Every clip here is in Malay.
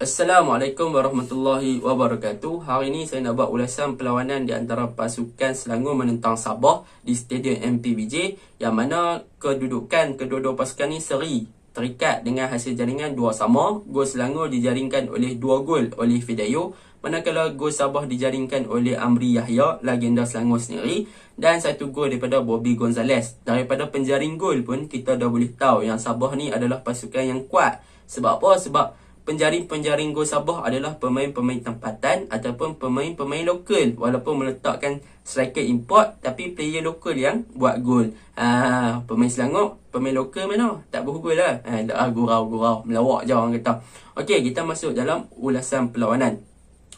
Assalamualaikum warahmatullahi wabarakatuh. Hari ini saya nak buat ulasan perlawanan di antara pasukan Selangor menentang Sabah di Stadium MPBJ, yang mana kedudukan kedua-dua pasukan ni seri terikat dengan hasil jaringan 2 sama. Gol Selangor dijaringkan oleh 2 gol oleh Fidayo, manakala gol Sabah dijaringkan oleh Amri Yahya, legenda Selangor sendiri, dan 1 gol daripada Bobby Gonzalez. Daripada penjaring gol pun kita dah boleh tahu yang Sabah ni adalah pasukan yang kuat. Sebab apa? Sebab penjaring-penjaring gol Sabah adalah pemain-pemain tempatan ataupun pemain-pemain lokal, walaupun meletakkan striker import, tapi player lokal yang buat gol. Pemain Selangor, pemain lokal mana? Tak bergol lah. Gurau-gurau, melawak je orang kata. Okey, kita masuk dalam ulasan perlawanan.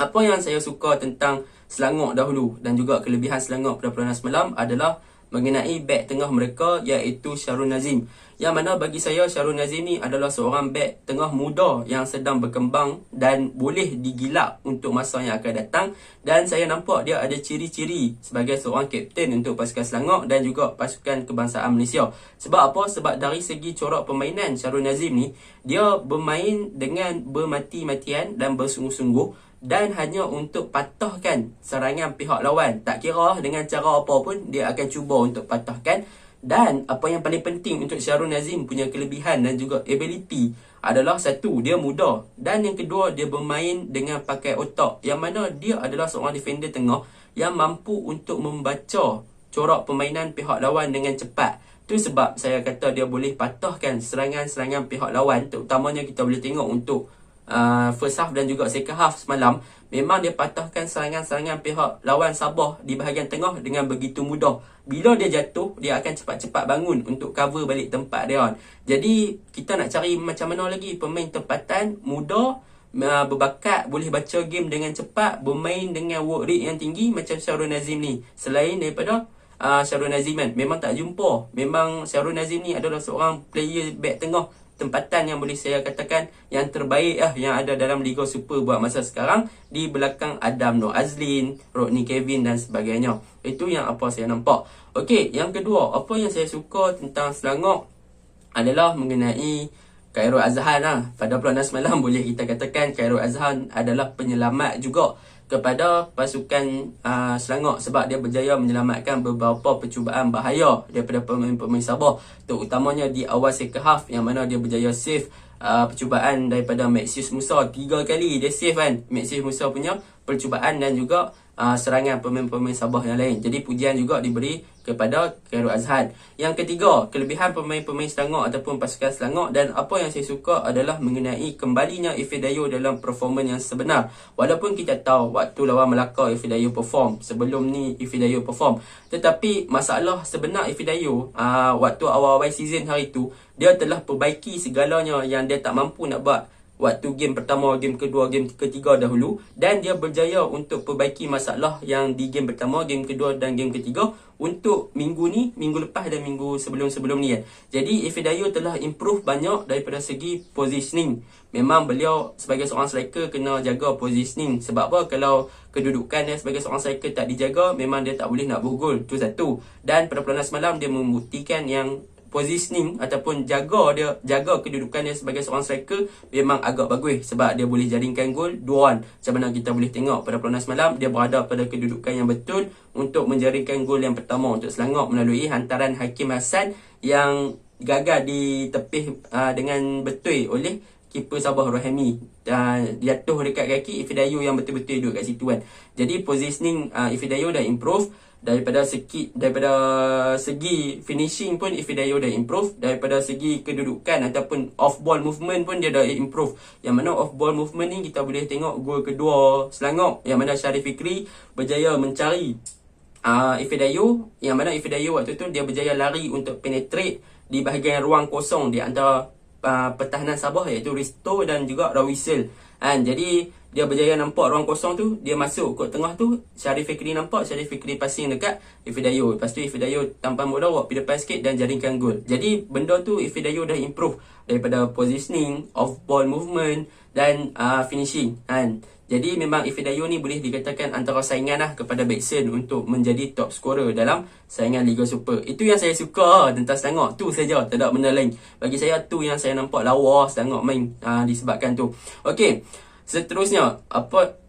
Apa yang saya suka tentang Selangor dahulu dan juga kelebihan Selangor pada perlawanan semalam adalah mengenai bek tengah mereka, iaitu Syarul Nazim. Yang mana bagi saya Syarul Nazim ni adalah seorang bek tengah muda yang sedang berkembang dan boleh digilap untuk masa yang akan datang. Dan saya nampak dia ada ciri-ciri sebagai seorang kapten untuk pasukan Selangor dan juga pasukan kebangsaan Malaysia. Sebab apa? Sebab dari segi corak permainan Syarul Nazim ni, dia bermain dengan bermati-matian dan bersungguh-sungguh, dan hanya untuk patahkan serangan pihak lawan. Tak kira dengan cara apa pun, dia akan cuba untuk patahkan. Dan apa yang paling penting untuk Syarul Nazim punya kelebihan dan juga ability adalah, satu, dia muda, dan yang kedua, dia bermain dengan pakai otak, yang mana dia adalah seorang defender tengah yang mampu untuk membaca corak permainan pihak lawan dengan cepat. Tu sebab saya kata dia boleh patahkan serangan-serangan pihak lawan. Terutamanya kita boleh tengok untuk first half dan juga second half semalam, memang dia patahkan serangan-serangan pihak lawan Sabah di bahagian tengah dengan begitu mudah. Bila dia jatuh, dia akan cepat-cepat bangun untuk cover balik tempat dia. Jadi kita nak cari macam mana lagi pemain tempatan, muda, berbakat, boleh baca game dengan cepat, bermain dengan work rate yang tinggi macam Syarul Nazim ni. Selain daripada Syarul Nazim kan, memang tak jumpa. Memang Syarul Nazim ni adalah seorang player back tengah tempatan yang boleh saya katakan yang terbaik yang ada dalam Liga Super buat masa sekarang, di belakang Adam Nur Azlin, Rodney Kevin dan sebagainya. Itu yang apa saya nampak. Okey, yang kedua, apa yang saya suka tentang Selangor adalah mengenai Khairul Azhan. Pada perlawanan semalam boleh kita katakan Khairul Azhan adalah penyelamat juga kepada pasukan Selangor, sebab dia berjaya menyelamatkan beberapa percubaan bahaya daripada pemain-pemain Sabah, terutamanya di awal second half, yang mana dia berjaya save percubaan daripada Maxius Musa. 3 kali dia save kan, Maxius Musa punya percubaan dan juga serangan pemain-pemain Sabah yang lain. Jadi pujian juga diberi kepada Khairul Azhan. Yang ketiga, kelebihan pemain-pemain Selangor ataupun pasukan Selangor, dan apa yang saya suka adalah mengenai kembalinya Fidayo dalam performan yang sebenar. Walaupun kita tahu waktu lawan Melaka Fidayo perform, sebelum ni Fidayo perform, tetapi masalah sebenar Fidayo waktu awal-awal season hari tu, dia telah perbaiki segalanya yang dia tak mampu nak buat waktu game pertama, game kedua, game ketiga dahulu, dan dia berjaya untuk perbaiki masalah yang di game pertama, game kedua dan game ketiga untuk minggu ni, minggu lepas dan minggu sebelum-sebelum ni kan. Jadi Fidayo telah improve banyak daripada segi positioning. Memang beliau sebagai seorang striker kena jaga positioning. Sebab apa? Kalau kedudukan dia sebagai seorang striker tak dijaga, memang dia tak boleh nak bergol. Tu satu. Dan pada perlawanan semalam dia membuktikan yang positioning ataupun jaga kedudukan dia sebagai seorang striker memang agak bagus, sebab dia boleh jaringkan gol 2-1. Macam mana kita boleh tengok pada perlawanan semalam, dia berada pada kedudukan yang betul untuk menjaringkan gol yang pertama untuk Selangor melalui hantaran Hakim Hassan yang gagal ditepis dengan betul oleh keeper Sabah Rohami. Jatuh dekat kaki Fidayo yang betul-betul duduk kat situ kan. Jadi positioning Fidayo dah improve. Daripada segi finishing pun Fidayo dah improve. Daripada segi kedudukan ataupun off ball movement pun dia dah improve. Yang mana off ball movement ni kita boleh tengok gol kedua Selangor, yang mana Sharif Fikri berjaya mencari Fidayo, yang mana Fidayo waktu tu dia berjaya lari untuk penetrate di bahagian ruang kosong di antara pertahanan Sabah, iaitu Risto dan juga Rawisel. Jadi dia berjaya nampak ruang kosong tu, dia masuk kot tengah tu, Sharif Fikri nampak, Sharif Fikri passing dekat Fidayo. Lepas tu Fidayo tampan bola, walk pergi depan sikit dan jaringkan gol. Jadi benda tu Fidayo dah improve daripada positioning, off ball movement dan finishing. Jadi memang Fidayo ni boleh dikatakan antara saingan kepada Bekson untuk menjadi top scorer dalam saingan Liga Super. Itu yang saya suka tentang Selangor. Tu saja, tak ada benda lain. Bagi saya tu yang saya nampak lawa Selangor main disebabkan tu. Okey. Seterusnya,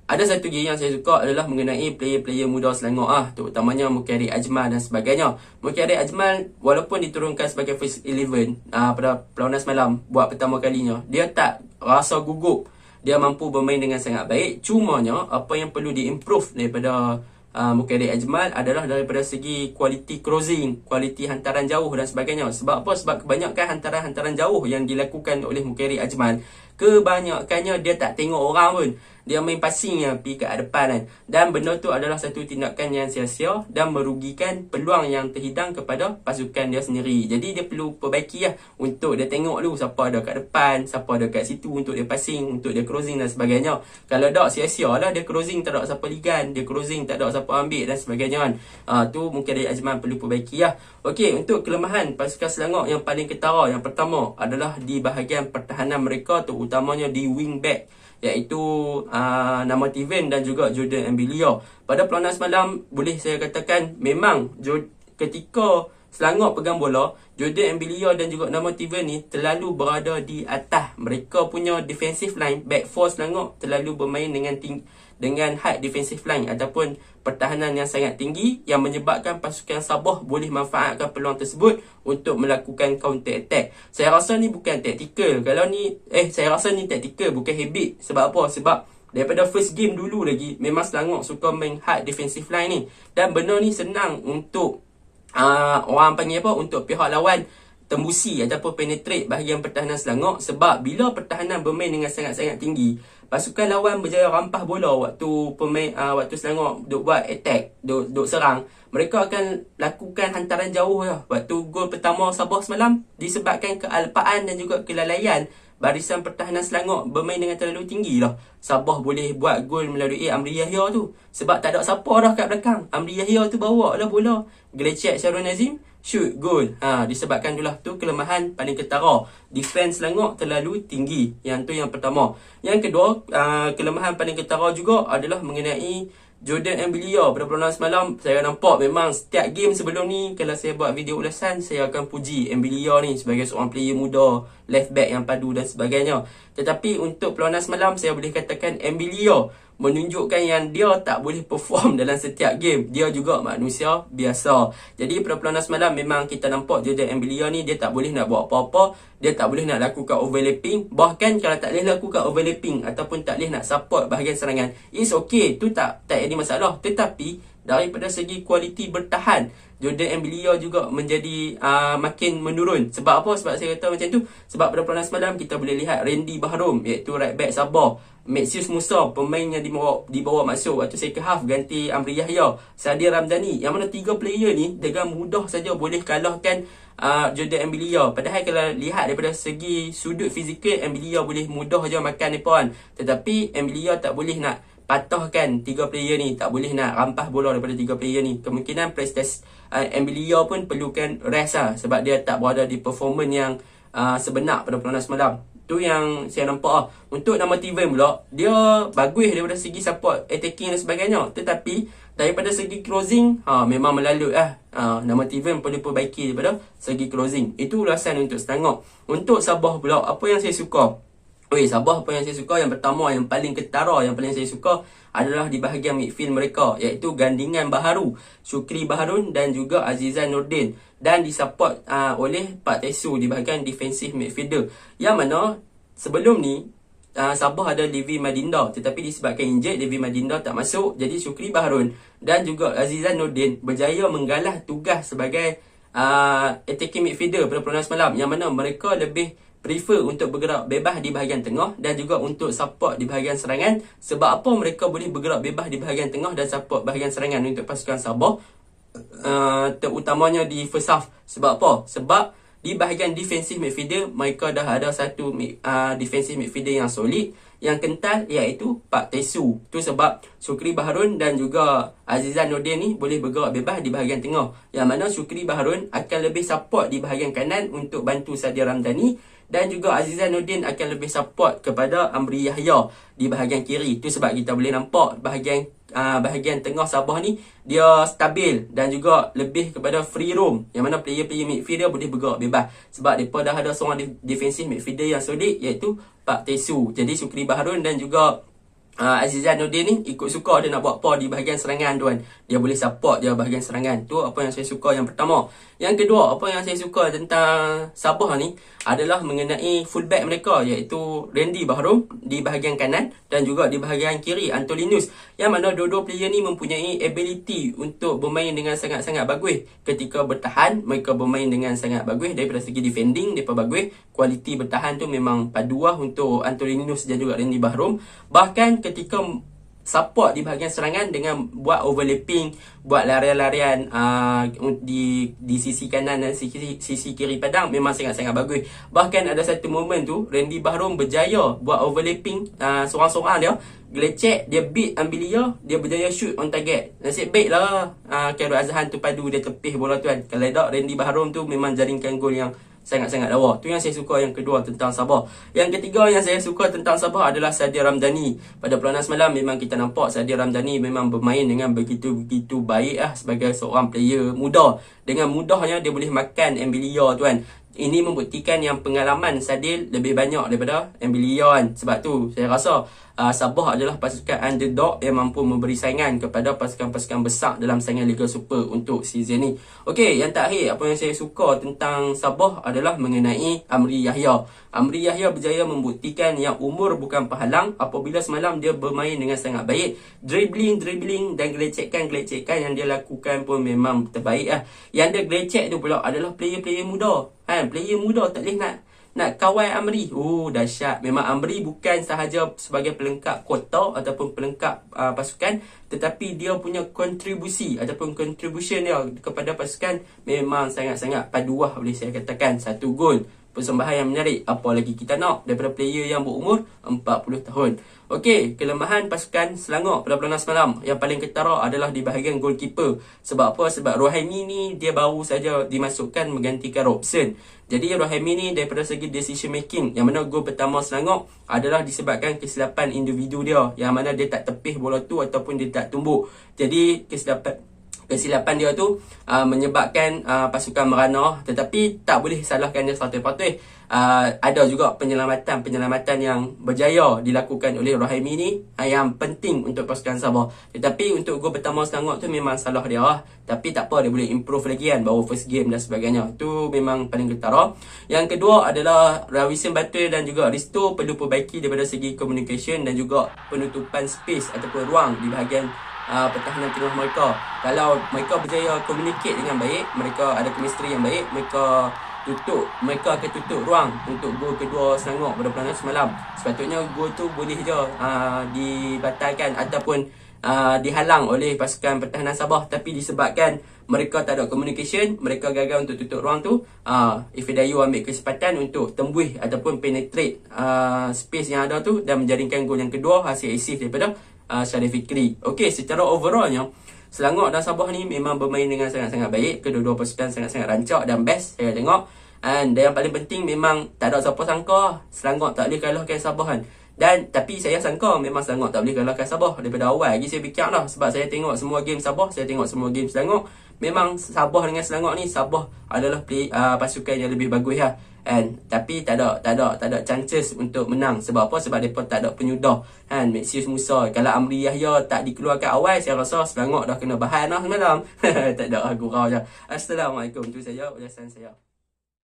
ada satu game yang saya suka adalah mengenai player-player muda Selangor terutamanya Mukarrik Ajmal dan sebagainya. Mukarrik Ajmal walaupun diturunkan sebagai first 11 pada perlawanan semalam buat pertama kalinya, dia tak rasa gugup. Dia mampu bermain dengan sangat baik. Cumanya apa yang perlu diimprove daripada Mukarrik Ajmal adalah daripada segi kualiti crossing, kualiti hantaran jauh dan sebagainya. Sebab apa? Sebab kebanyakan hantaran-hantaran jauh yang dilakukan oleh Mukarrik Ajmal, kebanyakannya dia tak tengok orang pun. Dia main passing yang pergi ke depan kan. Dan benda tu adalah satu tindakan yang sia-sia dan merugikan peluang yang terhidang kepada pasukan dia sendiri. Jadi dia perlu perbaiki untuk dia tengok dulu siapa ada kat depan, siapa ada kat situ untuk dia passing, untuk dia crossing dan sebagainya. Kalau tak sia-sia lah, dia crossing tak ada siapa ligan, dia crossing tak ada siapa ambil dan sebagainya kan. Tu mungkin dari Ajman perlu perbaiki Okey, untuk kelemahan pasukan Selangor yang paling ketara, yang pertama adalah di bahagian pertahanan mereka, terutamanya di wing back, iaitu nama Tiven dan juga Jordan Ambelia. Pada perlawanan semalam, boleh saya katakan memang ketika Selangor pegang bola, Jordan Ambelia dan juga nama Tiven ni terlalu berada di atas. Mereka punya defensive line, back four Selangor terlalu bermain dengan high defensive line ataupun pertahanan yang sangat tinggi, yang menyebabkan pasukan Sabah boleh manfaatkan peluang tersebut untuk melakukan counter attack. Saya rasa ni bukan taktikal. Saya rasa ni taktikal, bukan habit. Sebab apa? Sebab daripada first game dulu lagi memang Selangor suka main hard defensive line ni, dan benda ni senang untuk orang panggil untuk pihak lawan tembusi ataupun penetrate bahagian pertahanan Selangor. Sebab bila pertahanan bermain dengan sangat-sangat tinggi, pasukan lawan berjaya rampas bola waktu Selangor duk buat attack, duk serang. Mereka akan lakukan hantaran jauh Waktu gol pertama Sabah semalam disebabkan kealpaan dan juga kelalaian barisan pertahanan Selangor bermain dengan terlalu tinggi Sabah boleh buat gol melalui Amri Yahya tu. Sebab tak ada siapa dah kat belakang. Amri Yahya tu bawa bola, gelecek Syarul Nazim, shoot, gol. Disebabkan itulah tu kelemahan paling ketara. Defense Selangor terlalu tinggi. Yang tu yang pertama. Yang kedua, kelemahan paling ketara juga adalah mengenai Jordan Ambelia. Pada perlawanan semalam, saya nampak memang setiap game sebelum ni, kalau saya buat video ulasan, saya akan puji Ambelia ni sebagai seorang player muda, left back yang padu dan sebagainya. Tetapi untuk perlawanan semalam, saya boleh katakan Ambelia menunjukkan yang dia tak boleh perform dalam setiap game. Dia juga manusia biasa. Jadi pada perlawanan semalam memang kita nampak Jordan Ambelia ni dia tak boleh nak buat apa-apa. Dia tak boleh nak lakukan overlapping. Bahkan kalau tak boleh lakukan overlapping ataupun tak boleh nak support bahagian serangan, it's okay, tu tak ada masalah. Tetapi daripada segi kualiti bertahan, Jordan Ambelia juga menjadi makin menurun. Sebab apa? Sebab saya kata macam tu, sebab pada perlawanan semalam kita boleh lihat Randy Bahrom, iaitu right back Sabah, Maxius Musa, pemain yang dibawa masuk waktu second half ganti Amri Yahya, Sadir Ramdhani, yang mana tiga player ni dengan mudah saja boleh kalahkan Jordan Ambelia. Padahal kalau lihat daripada segi sudut fizikal, Ambelia boleh mudah je makan mereka kan. Tetapi Ambelia tak boleh nak patahkan tiga player ni, tak boleh nak rampas bola daripada tiga player ni. Kemungkinan prestasi Ambelia pun perlukan rest sebab dia tak berada di performance yang sebenar pada perlawanan semalam. Tu yang saya nampak Untuk nama Tiven pula, dia bagus daripada segi support, attacking dan sebagainya. Tetapi daripada segi closing, memang melalut nama Tiven perlu perbaiki daripada segi closing. Itu ulasan untuk Selangor. Untuk Sabah pula, apa yang saya suka? Sabah apa yang saya suka? Yang pertama, yang paling ketara, yang paling saya suka adalah di bahagian midfield mereka, iaitu gandingan baharu Syukri Baharun dan juga Azizan Nordin, dan disupport oleh Pak Tesu di bahagian defensive midfielder, yang mana sebelum ni Sabah ada Levi Madinda, tetapi disebabkan injured, Levi Madinda tak masuk. Jadi Syukri Baharun dan juga Azizan Nordin berjaya menggalah tugas sebagai attacking midfielder pada perlawanan semalam, yang mana mereka lebih prefer untuk bergerak bebas di bahagian tengah dan juga untuk support di bahagian serangan. Sebab apa mereka boleh bergerak bebas di bahagian tengah dan support bahagian serangan untuk pasukan Sabah, terutamanya di first half? Sebab apa? Sebab di bahagian defensive midfielder, mereka dah ada satu defensive midfielder yang solid, yang kental, iaitu Pak Tesu. Tu sebab Syukri Baharun dan juga Azizan Nordin ni boleh bergerak bebas di bahagian tengah, yang mana Syukri Baharun akan lebih support di bahagian kanan untuk bantu Sadir Ramdhani, Dan juga Azizanuddin akan lebih support kepada Amri Yahya di bahagian kiri. Itu sebab kita boleh nampak bahagian tengah Sabah ni dia stabil dan juga lebih kepada free roam, yang mana player-player midfield dia boleh bergerak bebas sebab mereka dah ada seorang defensive midfielder yang solid, iaitu Pak Tesu. Jadi Sukri Baharun dan juga Azizanuddin ni ikut suka dia nak buat apa di bahagian serangan tu kan. Dia boleh support dia bahagian serangan. Tu apa yang saya suka yang pertama. Yang kedua, apa yang saya suka tentang Sabah ni adalah mengenai fullback mereka, iaitu Randy Bahrom di bahagian kanan dan juga di bahagian kiri Antolinus, yang mana dua-dua player ni mempunyai ability untuk bermain dengan sangat-sangat bagus. Ketika bertahan, mereka bermain dengan sangat bagus. Daripada segi defending, mereka bagus. Kualiti bertahan tu memang paduah untuk Antolinus dan juga Randy Bahrom. Bahkan ketika support di bahagian serangan dengan buat overlapping, buat larian-larian di sisi kanan dan sisi kiri padang, memang sangat-sangat bagus. Bahkan ada satu momen tu Randy Bahrom berjaya buat overlapping seorang-seorang dia, gelecek, dia beat Ambilia, dia berjaya shoot on target. Nasib baik lah Khairul Azhan tu padu dia tepih bola tu kan. Kalau tak, Randy Bahrom tu memang jaringkan gol yang sangat-sangat lawa. Tu yang saya suka yang kedua tentang Sabah. Yang ketiga yang saya suka tentang Sabah adalah Sadir Ramdhani. Pada perlawanan semalam memang kita nampak Sadir Ramdhani memang bermain dengan begitu baik sebagai seorang player muda. Dengan mudahnya dia boleh makan Ambilia tu kan. Ini membuktikan yang pengalaman Sadil lebih banyak daripada Ambilia kan. Sebab tu saya rasa Sabah adalah pasukan underdog yang mampu memberi saingan kepada pasukan-pasukan besar dalam saingan Liga Super untuk season ni. Okey, yang terakhir apa yang saya suka tentang Sabah adalah mengenai Amri Yahya. Amri Yahya berjaya membuktikan yang umur bukan penghalang apabila semalam dia bermain dengan sangat baik. Dribbling dan gelecekan yang dia lakukan pun memang terbaik . Yang dia gelecek tu pula adalah player-player muda. Player muda tak boleh nak kawal Amri. Dahsyat. Memang Amri bukan sahaja sebagai pelengkap kota ataupun pelengkap pasukan, tetapi dia punya kontribusi ataupun contribution dia kepada pasukan memang sangat-sangat paduah, boleh saya katakan. 1 gol, persembahan yang menarik. Apa lagi kita nak daripada player yang berumur 40 tahun. Okey, kelemahan pasukan Selangor pada perlawanan semalam yang paling ketara adalah di bahagian goalkeeper. Sebab apa? Sebab Rohaimi ni dia baru saja dimasukkan menggantikan Robson. Jadi Rohaimi ni daripada segi decision making, yang mana gol pertama Selangor adalah disebabkan kesilapan individu dia, yang mana dia tak tepih bola tu ataupun dia tak tumbuk. Jadi kesilapan dia tu menyebabkan pasukan merana, tetapi tak boleh salahkan dia 100%. Ada juga penyelamatan yang berjaya dilakukan oleh Rohaimi ni yang penting untuk pasukan Sabah. Tetapi untuk gol pertama Selangor tu memang salah dia tapi tak apa, dia boleh improve lagi kan, baru first game dan sebagainya. Tu memang paling ketara. Yang kedua adalah Rawisin Batul dan juga Risto perlu perbaiki daripada segi communication dan juga penutupan space ataupun ruang di bahagian pertahanan tengah mereka. Kalau mereka berjaya communicate dengan baik, mereka ada chemistry yang baik, mereka akan tutup ruang untuk gol kedua Selangor pada perlawanan semalam. Sepatutnya gol tu boleh je dibatalkan ataupun dihalang oleh pasukan pertahanan Sabah, tapi disebabkan mereka tak ada communication, mereka gagal untuk tutup ruang tu. Ifedayu ambil kesempatan untuk tembus ataupun penetrate space yang ada tu dan menjaringkan gol yang kedua hasil assist daripada Syarif Fikri. Okey, secara overallnya Selangor dan Sabah ni memang bermain dengan sangat-sangat baik. Kedua-dua pasukan sangat-sangat rancak dan best saya tengok. Dan yang paling penting memang tak ada siapa sangka Selangor tak boleh kalahkan Sabah kan. Tapi saya sangka memang Selangor tak boleh kalahkan Sabah daripada awal lagi saya fikir lah. Sebab saya tengok semua game Sabah, saya tengok semua game Selangor. Memang Sabah dengan Selangor ni, Sabah adalah pasukan yang lebih bagus lah. Tapi tak ada chances untuk menang. Sebab apa? Sebab mereka tak ada penyudah Maxius Musa. Kalau Amri Yahya tak dikeluarkan awal, saya rasa Selangor dah kena bahan lah semalam. Tak ada, gurau je. Assalamualaikum. Tu saja ulasan saya.